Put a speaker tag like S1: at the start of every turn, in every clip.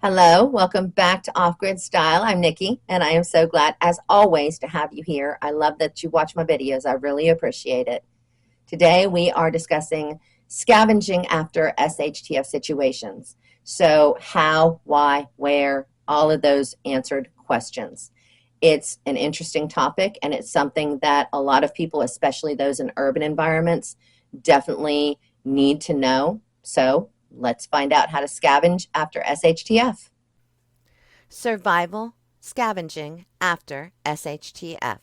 S1: Hello, welcome back to Off Grid Style. I'm Nikki, and I am so glad, as always, to have you here. I love that you watch my videos. I really appreciate it. Today, we are discussing scavenging after SHTF situations. So, how, why, where, all of those answered questions. It's an interesting topic, and it's something that a lot of people, especially those in urban environments, definitely need to know. So, let's find out how to scavenge after SHTF.
S2: Survival scavenging after SHTF.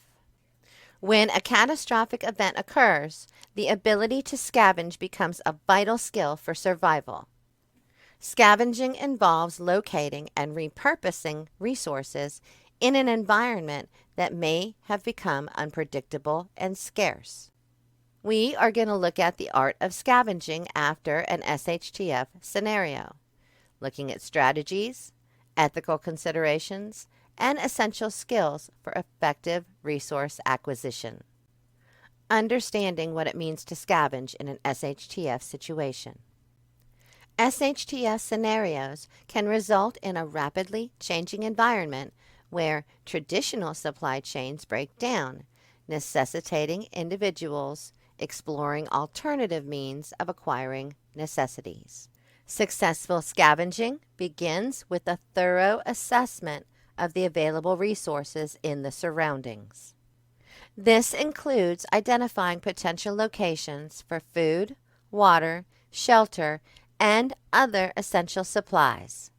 S2: When a catastrophic event occurs, the ability to scavenge becomes a vital skill for survival. Scavenging involves locating and repurposing resources in an environment that may have become unpredictable and scarce. We are going to look at the art of scavenging after an SHTF scenario, looking at strategies, ethical considerations, and essential skills for effective resource acquisition. Understanding what it means to scavenge in an SHTF situation. SHTF scenarios can result in a rapidly changing environment where traditional supply chains break down, necessitating individuals exploring alternative means of acquiring necessities. Successful scavenging begins with a thorough assessment of the available resources in the surroundings. This includes identifying potential locations for food, water, shelter, and other essential supplies.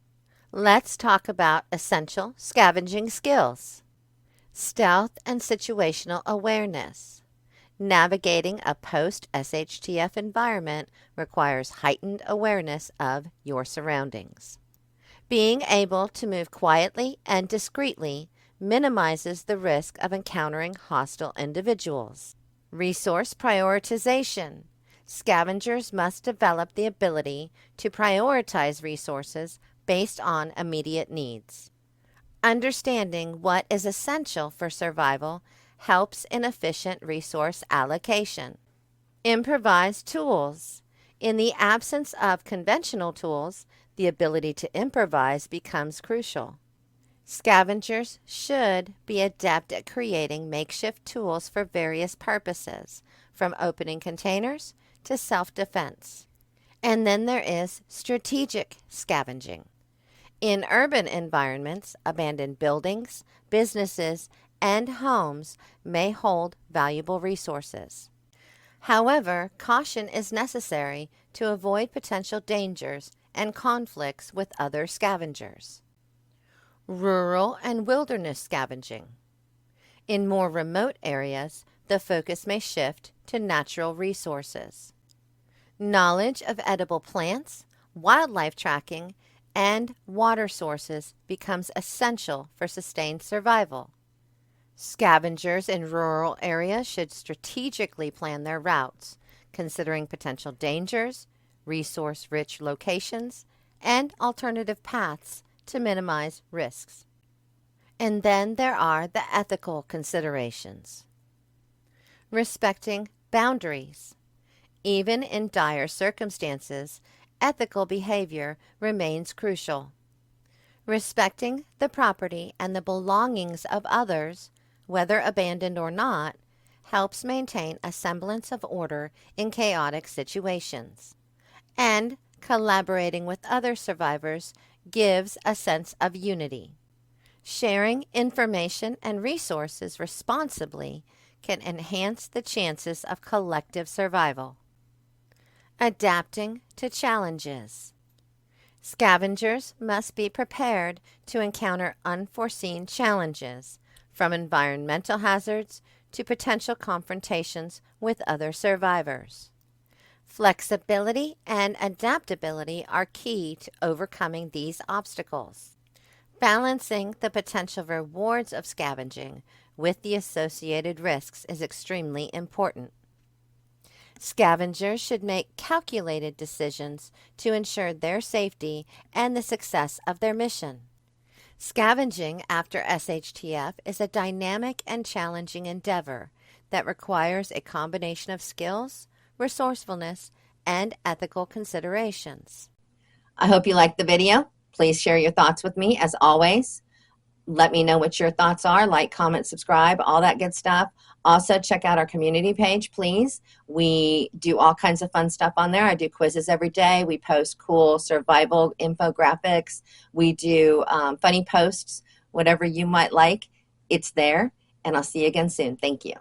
S2: Let's talk about essential scavenging skills. Stealth and situational awareness. Navigating a post-SHTF environment requires heightened awareness of your surroundings. Being able to move quietly and discreetly minimizes the risk of encountering hostile individuals. Resource prioritization. Scavengers must develop the ability to prioritize resources based on immediate needs. Understanding what is essential for survival helps in efficient resource allocation. Improvised tools. In the absence of conventional tools, the ability to improvise becomes crucial. Scavengers should be adept at creating makeshift tools for various purposes, from opening containers to self-defense. And then there is strategic scavenging. In urban environments, abandoned buildings, businesses, and homes may hold valuable resources. However, caution is necessary to avoid potential dangers and conflicts with other scavengers. Rural and wilderness scavenging. In more remote areas, the focus may shift to natural resources. Knowledge of edible plants, wildlife tracking, and water sources becomes essential for sustained survival. Scavengers in rural areas should strategically plan their routes, considering potential dangers, resource-rich locations, and alternative paths to minimize risks. And then there are the ethical considerations. Respecting boundaries. Even in dire circumstances, ethical behavior remains crucial. Respecting the property and the belongings of others, whether abandoned or not, helps maintain a semblance of order in chaotic situations. And collaborating with other survivors gives a sense of unity. Sharing information and resources responsibly can enhance the chances of collective survival. Adapting to challenges. Scavengers must be prepared to encounter unforeseen challenges, from environmental hazards to potential confrontations with other survivors. Flexibility and adaptability are key to overcoming these obstacles. Balancing the potential rewards of scavenging with the associated risks is extremely important. Scavengers should make calculated decisions to ensure their safety and the success of their mission. Scavenging after SHTF is a dynamic and challenging endeavor that requires a combination of skills, resourcefulness, and ethical considerations.
S1: I hope you liked the video. Please share your thoughts with me as always. Let me know what your thoughts are. Like, comment, subscribe, all that good stuff. Also, check out our community page, please. We do all kinds of fun stuff on there. I do quizzes every day. We post cool survival infographics. We do funny posts, whatever you might like. It's there. And I'll see you again soon. Thank you.